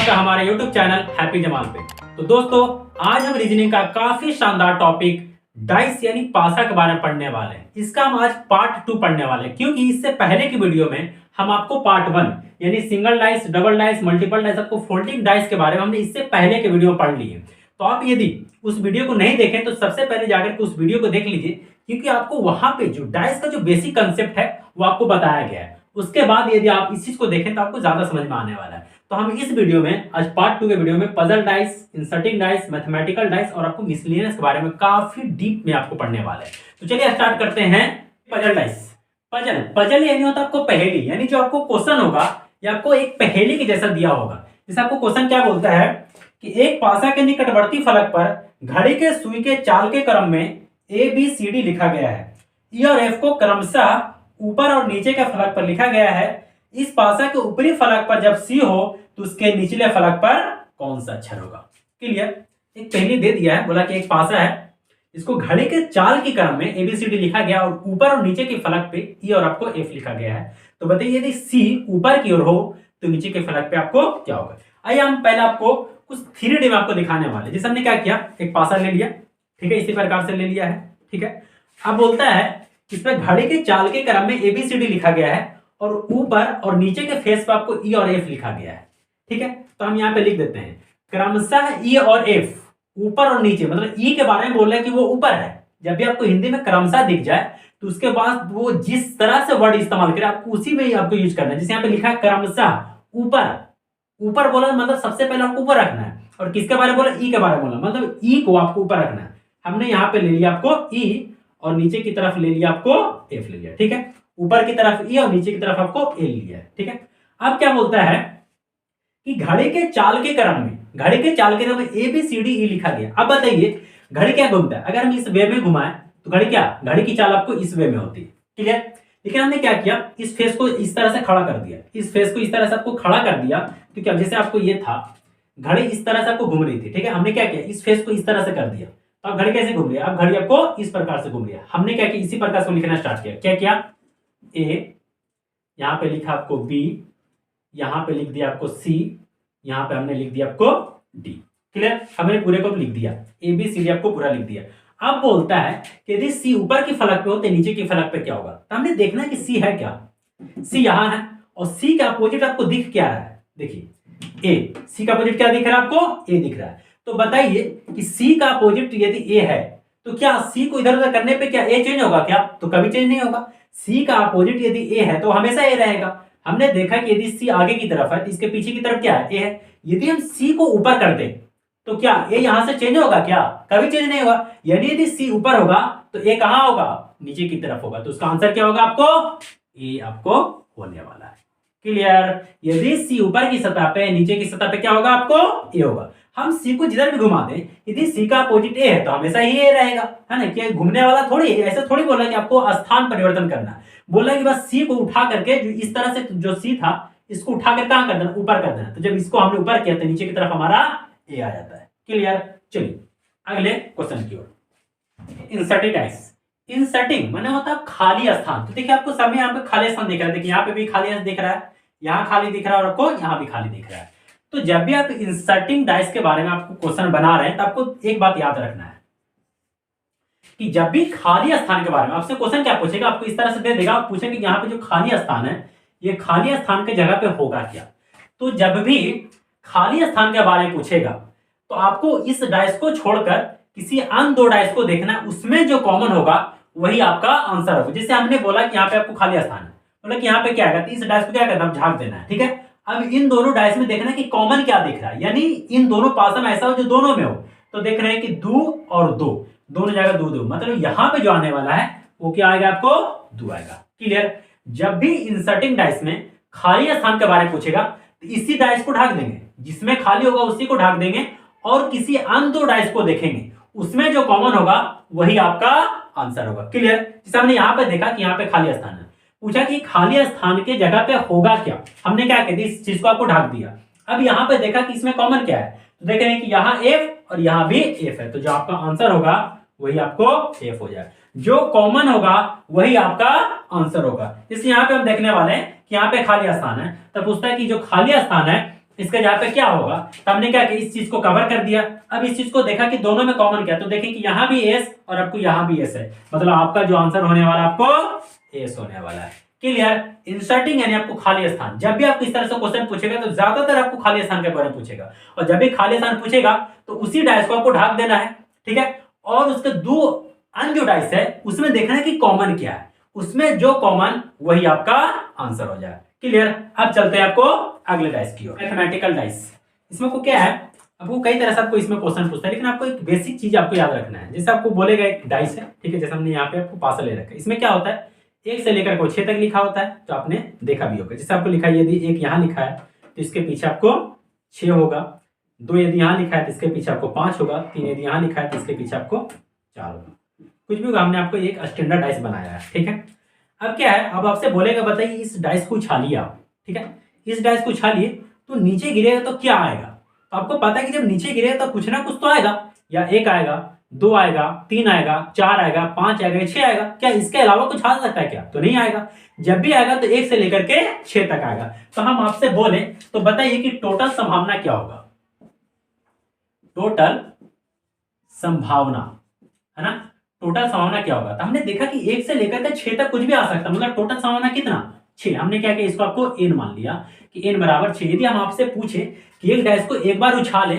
आपका हमारे YouTube channel happy Jamal पे। तो दोस्तों, आज हम रीजनिंग का काफी शानदार टॉपिक डाइस यानी पासा के बारे में पढ़ने वाले हैं। इसका हम आज पार्ट 2 पढ़ने वाले हैं, क्योंकि इससे पहले की वीडियो में हम आपको पार्ट 1 यानी single dice, double dice, multiple dice, आपको फोल्डिंग डाइस के बारे में हमने इससे पहले के वीडियो में पढ़ लिए। तो आप यदि उस वीडियो को नहीं देखें तो सबसे पहले जाकर के उस वीडियो को देख लीजिए, क्योंकि आपको वहां पे जो डाइस का जो बेसिक कंसेप्ट है वो आपको बताया गया है। उसके बाद यदि आप इस चीज को देखें तो आपको ज्यादा समझ में आने वाला है। तो हम इस वीडियो में आज पार्ट 2 के वीडियो में puzzle dice, inserting dice, mathematical dice और आपको मिसलेनियस के बारे में काफी डीप में आपको पढ़ने वाले हैं। तो चलिए स्टार्ट करते हैं। Puzzle dice. पजल यानी होता है आपको पहेली, यानी जो आपको क्वेश्चन होगा या आपको एक पहेली के जैसा दिया होगा। जैसे आपको क्वेश्चन क्या बोलता है कि एक पासा के निकटवर्ती फलक पर घड़ी के सुई के चाल के क्रम में ABCD लिखा गया है। E और F को क्रमशः ऊपर और नीचे के फलक पर लिखा गया है। इस पासा के ऊपरी फलक पर जब C हो तो उसके निचले फलक पर कौन सा अक्षर होगा। क्लियर। एक पहेली दे दिया है, बोला कि एक पासा है, इसको घड़ी के चाल के क्रम में ABCD लिखा गया और ऊपर और नीचे के फलक पे E और आपको F लिखा गया है। तो बताइए यदि C ऊपर की ओर हो तो नीचे के फलक पे आपको क्या होगा। आइए हम पहले आपको कुछ 3D में आपको दिखाने वाले। जैसे हमने क्या किया, एक पासा ले लिया, ठीक है, इसी प्रकार से ले लिया है, ठीक है। अब बोलता है इसमें घड़ी के चाल के क्रम में ABCD लिखा गया है और ऊपर और नीचे के फेस पर आपको E और F लिखा गया है, ठीक है। तो हम यहाँ पे लिख देते हैं क्रमशः E और F, ऊपर और नीचे, मतलब E के बारे में बोल रहे हैं कि वो ऊपर है। जब भी आपको हिंदी में क्रमशः दिख जाए तो उसके बाद वो जिस तरह से वर्ड इस्तेमाल करे आपको उसी में ही आपको यूज करना है। जैसे यहाँ पे लिखा है क्रमशः ऊपर, ऊपर बोला मतलब सबसे पहले आपको ऊपर रखना है। और किसके बारे में बोला, E के बारे में बोला, मतलब E को आपको ऊपर रखना है। हमने यहाँ पे ले लिया आपको E और नीचे की तरफ ले लिया आपको F ले लिया, ठीक है। ऊपर की तरफ E और नीचे की तरफ आपको L लिया है, ठीक है। अब क्या बोलता है कि घड़ी के चाल के क्रम में, घड़ी के चाल के क्रम में ABCDE लिखा गया। अब बताइए घड़ी क्या घूमता है, अगर हम इस वे में घुमाएं तो घड़ी क्या, घड़ी की चाल आपको इस वे में होती है, ठीक है। लेकिन हमने क्या किया, इस फेस को इस तरह से खड़ा कर दिया, इस फेस को इस तरह से आपको खड़ा कर दिया। तो क्या, जैसे आपको ये था, घड़ी इस तरह से आपको घूम रही थी, ठीक है। हमने क्या किया, इस फेस को इस तरह से कर दिया। तो अब घड़ी कैसे घूम रही है, अब घड़ी आपको इस प्रकार से घूम रही है। हमने क्या किया, इसी प्रकार से लिखना स्टार्ट किया। क्या किया, A, यहाँ पे लिखा आपको B, यहाँ पे लिख दिया आपको C, यहाँ पे हमने लिख दिया आपको D। क्लियर, हमने पूरे को लिख दिया, ABCD आपको पूरा लिख दिया। अब बोलता है कि यदि C ऊपर की फलक पे हो तो नीचे की फलक पे क्या होगा। तो हमने देखना है कि C है क्या, C यहाँ है और C का अपोजिट आपको दिख क्या रहा है, देखिए A, C का अपोजिट क्या दिख रहा है आपको, A दिख रहा है। तो बताइए कि C का अपोजिट यदि A है तो क्या C को इधर उधर करने पे क्या A चेंज होगा क्या, तो कभी चेंज नहीं होगा। C का अपोजिट यदि A है तो हमेशा A रहेगा। हमने देखा कि यदि C आगे की तरफ है तो इसके पीछे की तरफ क्या है, A है। यदि हम C को ऊपर कर दें तो क्या A यहां से चेंज होगा क्या, कभी चेंज नहीं होगा। यानी यदि C ऊपर होगा तो A कहां होगा, नीचे की तरफ होगा। तो उसका आंसर क्या होगा आपको, A आपको होने वाला है। क्लियर। यदि C ऊपर की सतह पे, नीचे की सतह पे क्या होगा आपको, A होगा। हम C को जिधर भी घुमा दें, यदि C का अपोजिट A है तो हमेशा ही A रहेगा, है ना। कि घूमने वाला थोड़ी, ऐसे थोड़ी बोला कि आपको स्थान परिवर्तन करना है। बोला कि बस C को उठा करके जो इस तरह से जो C था इसको उठा कर कहां कर देना, ऊपर कर देना। तो जब इसको हमने ऊपर किया तो नीचे की तरफ हमारा A आ जाता है। क्लियर। चलिए अगले क्वेश्चन की ओर। Inserting dice. इंसर्टिंग माने होता है खाली स्थान। तो देखिए आपको समय यहाँ पे खाली स्थान दिख रहा है, देखिए यहाँ पे भी खाली दिख रहा है, यहाँ खाली दिख रहा है और आपको यहाँ भी खाली दिख रहा है। तो जब भी आप इंसर्टिंग डाइस के बारे में आपको क्वेश्चन बना रहे हैं तो आपको एक बात याद रखना है कि जब भी खाली स्थान के बारे में आपसे क्वेश्चन क्या पूछेगा, आपको इस तरह से दे देगा, आप पूछेंगे यहाँ पे जो खाली स्थान है ये खाली स्थान के जगह पे होगा क्या। तो जब भी खाली स्थान के बारे में पूछेगा तो आपको इस डाइस को छोड़कर किसी अन्य दो डाइस को देखना है, उसमें जो कॉमन होगा वही आपका आंसर होगा। जैसे हमने बोला कि यहाँ पे आपको खाली स्थान है, मतलब कि यहाँ पे क्या है, इस डाइस को क्या करना है, झाँक देना है, ठीक है। अब इन दोनों डाइस में देखना है कि कॉमन क्या दिख रहा है, यानी इन दोनों पासा में ऐसा हो जो दोनों में हो। तो देख रहे हैं कि 2 और 2, दोनों जगह 2 2, मतलब यहाँ पे जो आने वाला है वो क्या आएगा आपको, 2 आएगा। क्लियर। जब भी इंसर्टिंग डाइस में खाली स्थान के बारे में पूछेगा तो इसी डाइस को ढक देंगे, जिसमें खाली होगा उसी को ढक देंगे और किसी अन्य दो डाइस को देखेंगे, उसमें जो कॉमन होगा वही आपका आंसर होगा। क्लियर। जैसे हमने यहाँ पे देखा कि यहाँ पे खाली स्थान है, पूछा कि खाली स्थान के जगह पे होगा क्या, हमने क्या कहते इस चीज को आपको ढक दिया। अब यहाँ पे देखा कि इसमें कॉमन क्या है, तो देख रहे हैं कि यहाँ F और यहाँ भी F है, तो जो आपका आंसर होगा वही आपको F हो जाए। जो कॉमन होगा वही आपका आंसर होगा। इसलिए यहाँ पे हम देखने वाले हैं कि यहाँ पे खाली स्थान है, तब पूछता है कि जो खाली स्थान है इसके जगह पे क्या होगा, तो हमने क्या किया, इस चीज को कवर कर दिया। अब इस चीज को देखा कि दोनों में कॉमन क्या है, तो देखें कि यहाँ भी एस और आपको यहाँ भी एस है, मतलब आपका जो आंसर होने वाला आपको एस होने वाला है। क्लियर। इंसर्टिंग यानी आपको खाली स्थान, जब भी आपको इस तरह से क्वेश्चन पूछेगा तो ज्यादातर आपको खाली स्थान के बारे में पूछेगा, और जब भी खाली स्थान पूछेगा तो उसी डाइस को आपको ढक देना है, ठीक है। और उसके दो अन्य जो डाइस है उसमें देखना है कि कॉमन क्या है, उसमें जो कॉमन वही आपका आंसर हो जाए। क्लियर। अब चलते हैं आपको अगले डाइस की ओर, मैथमेटिकल डाइस। इसमें को क्या है, आपको कई तरह से आपको इसमें क्वेश्चन पूछता है, लेकिन आपको एक बेसिक चीज आपको याद रखना है। जैसे आपको बोलेगा एक डाइस है, ठीक है, जैसे हमने यहाँ पे आपको पासा ले रखा है, इसमें क्या होता है, 1 से लेकर को 6 तक लिखा होता है, जो आपने देखा भी होगा। जैसे आपको लिखा है यदि 1 यहाँ लिखा है तो इसके पीछे आपको 6 होगा, 2 यदि यहाँ लिखा है तो इसके पीछे आपको 5 होगा, 3 यदि यहाँ लिखा है तो इसके पीछे आपको 4 होगा। कुछ भी होगा, हमने आपको एक स्टैंडर्ड डाइस बनाया है, ठीक है। अब क्या है, अब आपसे बोलेगा बताइए इस डाइस को उछालिए आप, ठीक है, इस डाइस को उछालिए तो नीचे गिरेगा तो क्या आएगा। तो आपको पता है कि जब नीचे गिरेगा तो कुछ ना कुछ तो आएगा, या 1 आएगा, 2 आएगा, 3 आएगा, 4 आएगा, 5 आएगा, 6 आएगा। क्या इसके अलावा कुछ आ सकता है क्या, तो नहीं आएगा। जब भी आएगा तो 1 से लेकर के 6 तक आएगा। तो हम आपसे बोले तो बताइए कि टोटल संभावना क्या होगा, टोटल संभावना, है ना, टोटल संभावना क्या होगा। तो हमने देखा कि 1 से लेकर के 6 तक कुछ भी आ सकता है, मतलब टोटल संभावना कितना, 6। हमने क्या किया, इसको आपको n मान लिया कि n बराबर 6। यदि हम आपसे पूछे कि एक डाइस को एक बार उछाले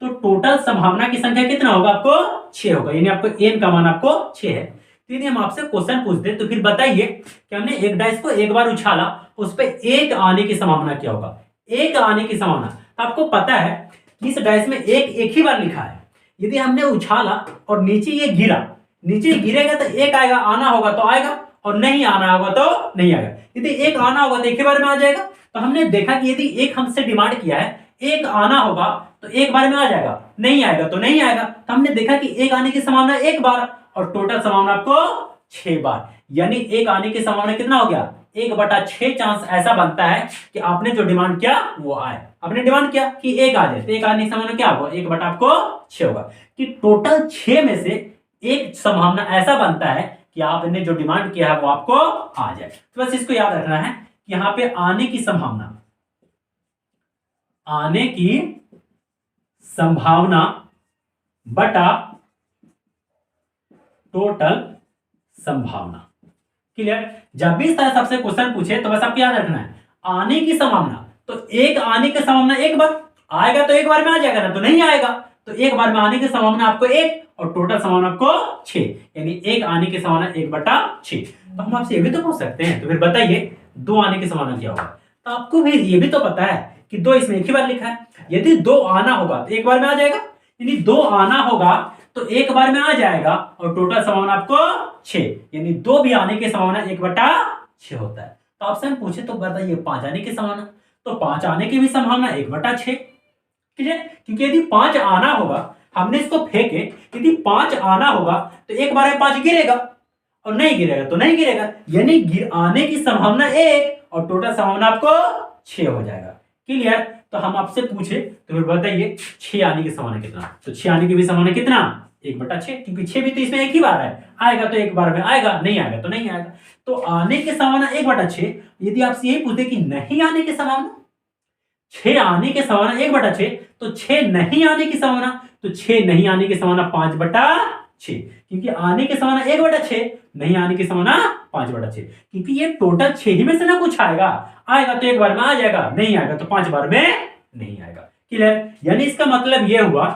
तो टोटल संभावना की संख्या कितना होगा, आपको 6 होगा, यानी आपको n का मान आपको 6 है। तो यदि हम आपसे क्वेश्चन पूछते तो फिर बताइए कि हमने एक डाइस को एक बार उछाला, उस पर 1 आने की संभावना क्या होगा, 1 आने की संभावना। आपको पता है कि इस डाइस में एक ही बार लिखा है, यदि हमने उछाला और नीचे ये गिरा, नीचे गिरेगा तो 1 आएगा, आना होगा तो आएगा, और नहीं आना होगा तो नहीं आएगा। यदि 1 आना होगा तो एक ही बार में आ जाएगा। तो हमने देखा कि यदि 1 हमसे डिमांड किया है, 1 आना होगा तो एक बार में आ जाएगा, नहीं आएगा तो नहीं आएगा। तो हमने देखा कि 1 आने की संभावना 1 बार, और टोटल संभावना आपको 6 बार, यानी 1 आने की संभावना कितना हो गया, 1/6 चांस ऐसा बनता है कि आपने जो डिमांड किया वो आए। आपने डिमांड किया कि 1 आ जाए तो 1 आने की संभावना क्या होगा, 1/6 होगा, कि टोटल 6 में से एक संभावना ऐसा बनता है कि आपने जो डिमांड किया है वो आपको आ जाए। तो बस इसको याद रखना है कि यहां पे आने की संभावना, आने की संभावना बटा टोटल संभावना। क्लियर। जब भी इस तरह सबसे क्वेश्चन पूछे तो बस आपको याद रखना है आने की संभावना, तो 1 आने की संभावना 1 बार आएगा तो 1 बार में आ जाएगा ना, तो नहीं आएगा। तो 1 बार में आने की संभावना आपको 1 और टोटल संभावना आपको 6, यानी 1 आने की संभावना 1/6। तो हम आपसे ये भी तो पूछ सकते हैं, तो फिर बताइए 2 आने की संभावना क्या होगा। तो आपको भी ये भी तो पता है कि 2 इसमें एक ही बार लिखा है, यदि 2 आना होगा तो 1 बार में आ जाएगा, यानी 2 आना होगा तो 1 बार में आ जाएगा, और टोटल संभावना आपको 6, यानी 2 भी आने की संभावना 1/6 होता है। तो आपसे हम पूछे तो बताइए 5 आने की संभावना, तो 5 आने की भी संभावना 1/6, ठीक है, क्योंकि यदि 5 आना होगा, हमने इसको फेंके, यदि 5 आना होगा तो 1 बार में 5 गिरेगा, और नहीं गिरेगा तो नहीं गिरेगा, यानी आने की संभावना 1 और टोटल संभावना आपको 6 हो जाएगा। क्लियर। तो हम आपसे पूछे तो फिर बताइए 6 आने की संभावना कितना, तो 6 आने की भी संभावना कितना, 1/6, क्योंकि 6 भी तो इसमें एक ही बार है, आएगा तो 1 बार में आएगा, नहीं आएगा तो नहीं आएगा। तो आने की संभावना 1/6। यदि आपसे यही पूछते कि नहीं आने की संभावना, 6 आने की संभावना 1/6, तो 6 नहीं आने की संभावना, तो 6 नहीं आने की संभावना 5/6, क्योंकि आने की संभावना 1/6, नहीं आने की संभावना 5/6, क्योंकि ये टोटल 6 ही में से ना कुछ आएगा, आएगा तो 1 बार में आ जाएगा, नहीं आएगा तो 5 बार में नहीं आएगा। क्लियर। यानी इसका मतलब यह हुआ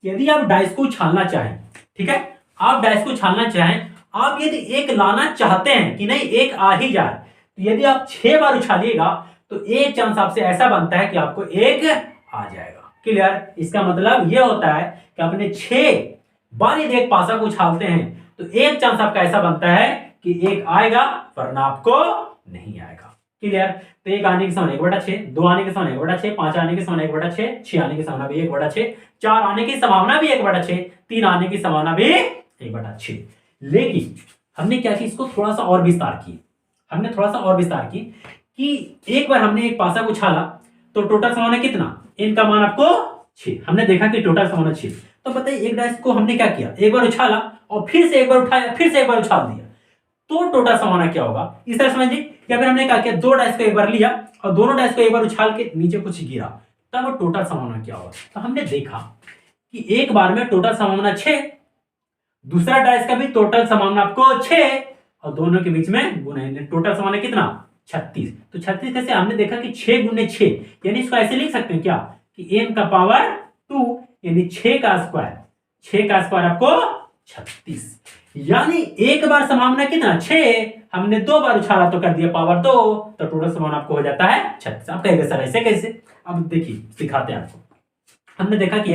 यदि आप डाइस को उछालना चाहें, ठीक है, आप डाइस को उछालना चाहें, आप यदि 1 लाना चाहते हैं कि नहीं 1 आ ही जाए, तो यदि आप 6 बार उछालिएगा तो एक चांस आपसे ऐसा बनता है कि आपको 1 आ जाएगा। क्लियर। इसका मतलब यह होता है कि आपने 6 बार यदि एक पासा को उछालते हैं तो एक चांस आपका ऐसा बनता है कि 1 आएगा, वरना आपको नहीं आएगा। क्लियर। तो 1 आने की संभावना 1/6, 2 आने की संभावना 1/6, 5 आने की संभावना 1/6, 6 आने की संभावना भी 1/6, 4 आने की संभावना भी 1/6, 3 आने की संभावना भी 1/6। लेकिन हमने क्या किया, इसको थोड़ा सा और विस्तार की, हमने थोड़ा सा और विस्तार की कि एक बार हमने एक पासा को उछाला तो टोटल संभावना कितना, इनका मान आपको 6। हमने देखा कि टोटल संभावना 6। तो बताइए एक डाइस को हमने क्या किया, एक बार उछाला और फिर से एक बार उठाया, फिर से एक बार उछाल दिया, तो टोटल संभावना क्या होगा। इस तरह समझिए या फिर हमने क्या किया, दो डाइस को एक बार लिया और दोनों डाइस को एक बार उछाल के नीचे कुछ गिरा, तब टोटल संभावना क्या होगा। तो हमने देखा कि एक बार में टोटल संभावना 6, दूसरा डाइस का भी टोटल संभावना आपको 6 और दोनों के बीच में गुना, टोटल संभावना कितना 36। तो 36 कैसे, हमने देखा कि 6 गुने 6 यानी इसको ऐसे लिख सकते हैं क्या कि n का पावर 2 यानी 6 का स्क्वायर, 6 का स्क्वायर आपको 36, यानी एक बार संभावना कितना 6, हमने दो बार उछाला तो कर दिया पावर 2, तो टोटल संभावना आपको हो जाता है 36। आप कहेंगे सर ऐसे कैसे, अब देखिए सिखाते हैं आपको। हमने देखा कि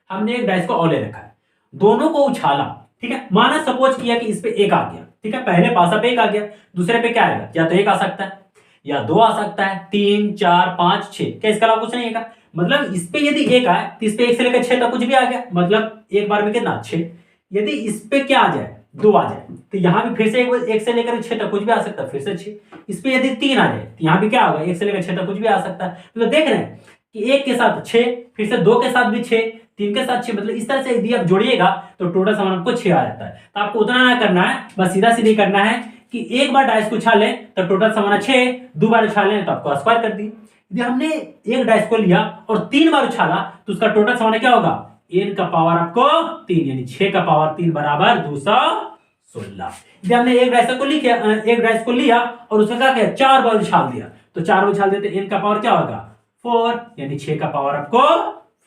हमने एक डाइस को औले रखा है, दोनों को उछाला, ठीक है, माना सपोज किया कि इस पे एक आ गया, ठीक है, पहले पासा पे एक आ गया, दूसरे पे क्या आएगा, या तो एक आ सकता है या दो आ सकता है, 3 4 5 6, क्या इसका अलावा कुछ नहीं है। मतलब इस पे यदि एक आए तो इस पे 1 से लेकर 6 तक कुछ भी आ गया, मतलब एक बार में कितना 6। यदि इस पे क्या आ जाए, 2 आ जाए, तो यहां भी फिर से 1 से लेकर 6 तक कुछ भी आ सकता है, फिर से 6। इस पे यदि 3 आ जाए तो यहां भी क्या होगा, 1 से लेकर 6 तक कुछ भी आ सकता है। मतलब देख रहे हैं कि 1 के साथ 6, फिर से 2 के साथ भी 6, 3 के साथ 6, मतलब इस तरह से यदि आप जोड़िएगा तो टोटल समान आपको 6 आ जाता है। तो आपको उतना ना करना है, बस सीधा सीधी करना है कि एक बार डाइस को उछाले तो टोटल समान 6, 2 बार उछाले तो आपको स्क्वायर कर दी। यदि हमने एक डाइस को लिया और 3 बार उछाला तो उसका टोटल समान क्या होगा, n का पावर आपको 3 यानी 6 का पावर 3 बराबर 216। यदि हमने एक डाइस को लिया और उसका क्या किया, 4 बार उछाल दिया, तो 4 बार उछाल दिया तो n का पावर क्या होगा 4 यानी 6 का पावर आपको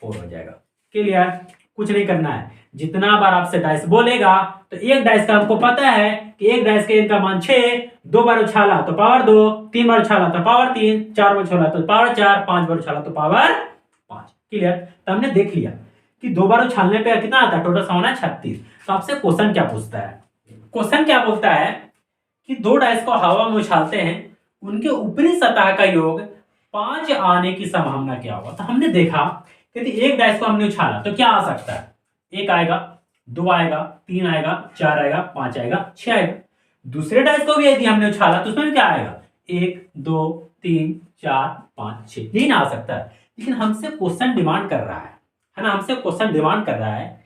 4 हो जाएगा। क्लियर, कुछ नहीं करना है, जितना बार आपसे डाइस बोलेगा तो एक डाइस का हमको पता है कि एक डाइस के n का मान 6, 2 बार उछाला तो पावर 2, 3 बार उछाला तो पावर 3, 4 बार उछाला तो पावर 4, 5 बार उछाला तो पावर 5। क्लियर, तो हमने देख लिया कि 2 बार उछालने पे कितना आता है, टोटल संभावना 36। तो आपसे क्वेश्चन क्या पूछता है, क्वेश्चन क्या बोलता है कि दो डाइस को हवा में उछालते हैं, उनके ऊपरी सतह का योग 5 आने की संभावना क्या होगा। तो हमने देखा यदि एक डाइस को हमने उछाला तो क्या आ सकता है, 1 आएगा, 2 आएगा, 3 आएगा, 4 आएगा, 5 आएगा, 6 आएगा। दूसरे डाइस को भी यदि हमने उछाला तो उसमें क्या आएगा, 1 2 3 4 5 6, यही ना आ सकता है। लेकिन हमसे क्वेश्चन डिमांड कर रहा है ना, हमसे क्वेश्चन डिमांड कर रहा है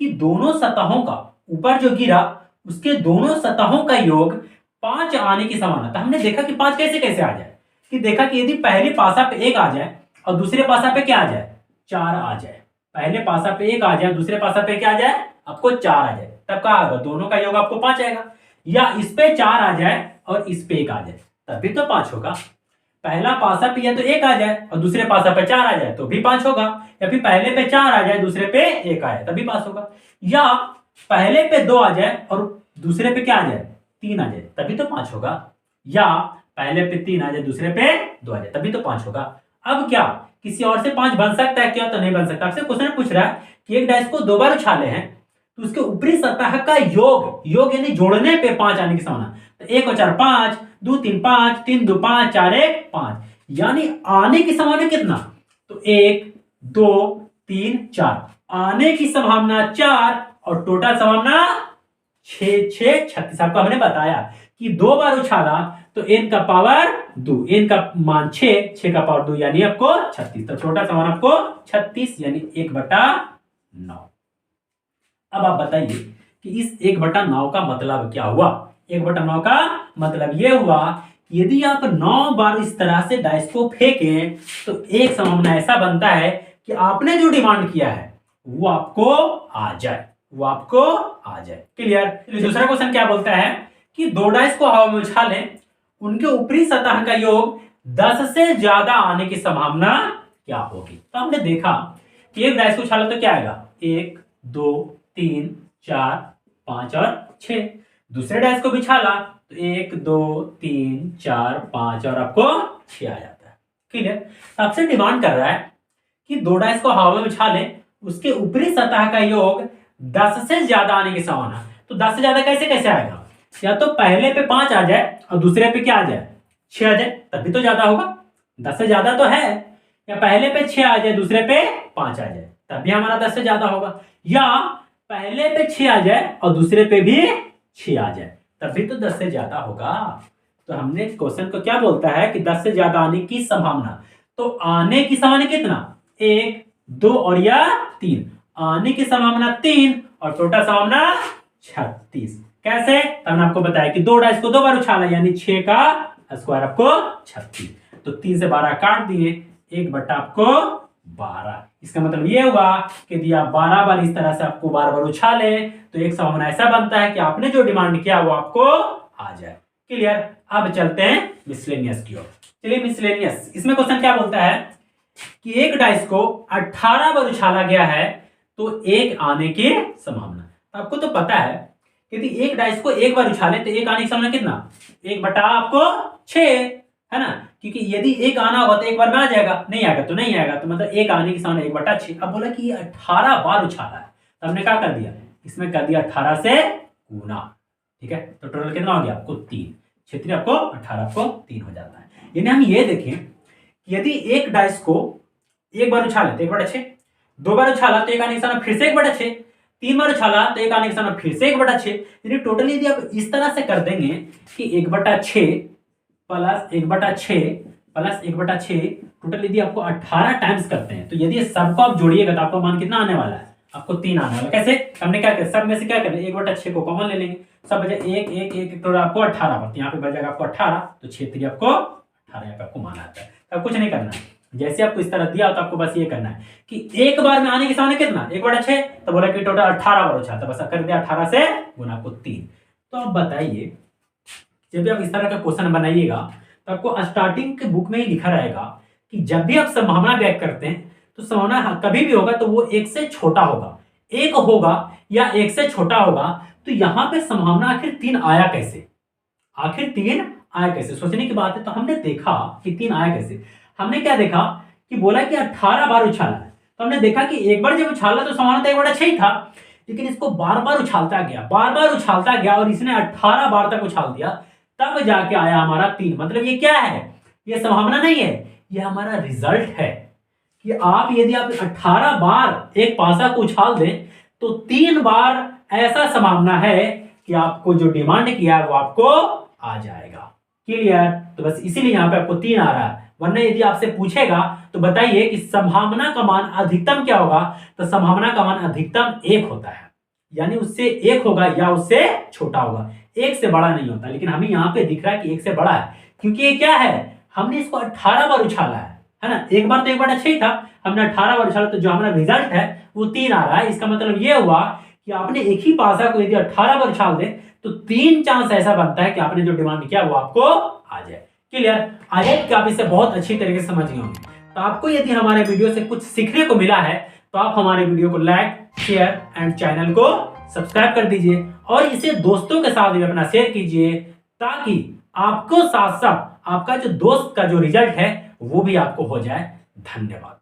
कि दोनों सतहों का, ऊपर जो गिरा उसके दोनों सतहों का योग 5 आने की संभावना। तो हमने देखा कि 5 कैसे कैसे आ जाए, कि देखा कि यदि पहले पासा पे 1 आ जाए और दूसरे पासा पे क्या आ जाए, 4 आ जाए, पहले पासा पे 1 आ जाए, दूसरे पासा पे क्या आ जाए, आपको 4 आ जाए, तब क्या आएगा, दोनों का योग आपको 5 आएगा। या इस पे 4 आ जाए और इस पे 1 आ जाए, तब भी तो 5 होगा। पहला पासा पे या तो 1 आ जाए और दूसरे पासा पे 4 आ जाए तो भी 5 होगा, या फिर पहले पे 4 आ जाए दूसरे पे 1 आ जाए तभी 5 होगा, या पहले पे 2 आ जाए और दूसरे पे क्या आ जाए, 3 आ जाए तभी तो 5 होगा, या पहले पे 3 आ जाए दूसरे पे 2 आ जाए तभी तो 5 होगा। अब क्या किसी और से 5 बन सकता है क्या, तो नहीं बन सकता। आपसे क्वेश्चन पूछ रहा है कि एक डाइस को 2 बार उछाले हैं तो उसके ऊपरी सतह का योग यानी जोड़ने पे 5 आने की संभावना, तो 1 और 4 5, 2 3 5, 3 2 5, 4 1 5, यानी आने की संभावना कितना, तो 1 2 3 4, आने की संभावना 4 और टोटल संभावना 6 6 36। आपको हमने बताया कि 2 बार उछाला तो n का पावर 2, n का मान 6, 6 का पावर 2 यानी आपको 36, तो टोटल संभावना आपको 36 यानी 1/9। अब आप बताइए कि इस 1/9 का मतलब क्या हुआ। 1/9 का मतलब यह हुआ कि यदि आप 9 बार इस तरह से डाइस को फेंकें तो एक संभावना ऐसा बनता है कि आपने जो डिमांड किया है वो आपको आ जाए, वो आपको आ जाए। क्लियर। दूसरा क्वेश्चन क्या बोलता है कि दो डाइस को हवा में उछालें, उनके ऊपरी सतह का योग 10 से ज्यादा आने की संभावना क्या होगी। तो हमने देखा कि एक डाइस को उछाला तो क्या आएगा, 1 2 3 4 5 और 6। दूसरे डाइस को भी उछाला तो 1 2 3 4 5 और आपको 6 आ जाता है। क्लियर। आपसे डिमांड कर रहा है कि दो डाइस को हवा में उछालें, उसके ऊपरी सतह का योग 10 से ज्यादा आने की संभावना। तो 10 से ज्यादा कैसे कैसे आएगा, या तो पहले पे 5 आ जाए और दूसरे पे क्या आ जाए, 6 आ जाए तभी तो ज्यादा होगा। 10 से ज्यादा तो है, या पहले पे 6 आ जाए दूसरे पे 5 आ जाए तब भी हमारा 10 से ज्यादा होगा, या पहले पे 6 आ जाए और दूसरे पे भी 6 आ जाए तभी तो 10 से ज्यादा होगा। तो हमने क्वेश्चन को क्या बोलता है कि 10 से ज्यादा आने की संभावना, तो आने की संभावना कितना, 1 2 और या 3, आने की संभावना 3 और टोटल संभावना 36। कैसे, हमने आपको बताया कि दो डाइस को 2 बार उछाला यानी 6 का स्क्वायर आपको 36। तो 3 से 12 काट दिए, 1/, आपको 12। इसका मतलब ये हुआ कि यदि आप 12 बार इस तरह से आपको बार बार उछाले तो एक संभावना ऐसा बनता है कि आपने जो डिमांड किया वो आपको आ जाए। क्लियर। अब चलते हैं मिसलेनियस की ओर। चलिए मिसलेनियस, इसमें क्वेश्चन क्या बोलता है कि एक डाइस को 18 बार उछाला गया है तो 1 आने की संभावना। आपको तो पता है यदि एक डाइस को एक बार उछाले तो 1 आने की संभावना कितना, 1/, आपको 6 है ना, क्योंकि यदि 1 आना होगा तो एक बार में आ जाएगा, नहीं आएगा तो नहीं आएगा, तो मतलब 1 आने की संभावना 1/6। अब बोला कि ये 18 बार उछाला है तो हमने क्या कर दिया, इसमें कर दिया 18 से गुना। ठीक है, तो टोटल कितना हो गया आपको 3, 6 आपको 18, आपको 3 हो जाता है। यानी हम ये देखें कि यदि एक डाइस को एक बार उछाले तो 1/6, 2 बार उछाला तो 1 आने की संभावना फिर से 1/6, 3 बार उछाला तो 1 आने की संभावना फिर से 1/6। यानी टोटल यदि आप इस तरह से कर देंगे कि 1/6 प्लस 1/6 प्लस 1/6, टोटल यदि आपको 18 टाइम्स करते हैं तो यदि सबको आप जोड़िएगा तो आपका मान कितना आने वाला है, आपको 3 आने वाला। कैसे, हमने क्या किया, सब में से क्या करें 1/6 को कॉमन ले लेंगे, सब बचे 1 1 1, तो आपको 18 बढ़ती, यहाँ पे बचेगा आपको 18, तो 6 आपको 18 यहाँ पे आपको मान आता है। तो कुछ नहीं करना है, जैसे आपको इस तरह दिया हो तो आपको बस ये करना है कि एक बार में आने के सामने कितना 1/6, तो बोला कि टोटल 18 बार उछालता, बस कर दिया 18 से गुना आपको 3। तो आप बताइए जब भी आप इस तरह का क्वेश्चन बनाइएगा तो आपको स्टार्टिंग के बुक में ही लिखा रहेगा कि जब भी आप संभावना व्यक्त करते हैं तो संभावना कभी भी होगा तो वो 1 से छोटा होगा, 1 होगा या 1 से छोटा होगा। तो यहां पे संभावना आखिर 3 आया कैसे, आखिर 3 आया कैसे, सोचने की बात है। तो हमने देखा कि 3 आया कैसे, हमने क्या देखा कि बोला कि 18 बार उछाला है, तो हमने देखा कि एक बार जब उछाला तो संभावना तो 1/6 ही था, लेकिन इसको बार बार उछालता गया, बार बार उछालता गया और इसने 18 बार तक उछाल दिया, तब जाके आया हमारा 3। मतलब ये क्या है, ये संभावना नहीं है, ये हमारा रिजल्ट है कि आप यदि आप 18 बार एक पासा को उछाल दें तो 3 बार ऐसा संभावना है कि आपको जो डिमांड किया है वो आपको आ जाएगा। क्लियर। तो बस इसीलिए यहाँ पे आपको 3 आ रहा है, वरना यदि आपसे पूछेगा तो बताइए कि संभावना का मान अधिकतम क्या होगा, तो संभावना का मान अधिकतम 1 होता है, यानी उससे 1 होगा या उससे छोटा होगा, 1 से बड़ा नहीं होता। लेकिन हमें यहाँ पे दिख रहा है कि 1 से बड़ा है, क्योंकि ये क्या है, हमने इसको 18 बार उछाला है ना, एक बार तो 1/6 ही था, हमने 18 बार उछाला, तो जो हमारा रिजल्ट है वो 3 आ रहा है। इसका मतलब ये हुआ कि आपने एक ही पासा को यदि 18 बार उछाल दे तो 3 चांस ऐसा बनता है कि आपने जो डिमांड किया वो आपको आ जाए। क्लियर। आई होप कि आप इसे बहुत अच्छी तरीके से समझ गए होंगे। तो आपको यदि हमारे वीडियो से कुछ सीखने को मिला है तो आप हमारे वीडियो को लाइक, शेयर एंड चैनल को सब्सक्राइब कर दीजिए और इसे दोस्तों के साथ भी अपना शेयर कीजिए, ताकि आपको साथ साथ आपका जो दोस्त का जो रिजल्ट है वो भी आपको हो जाए। धन्यवाद।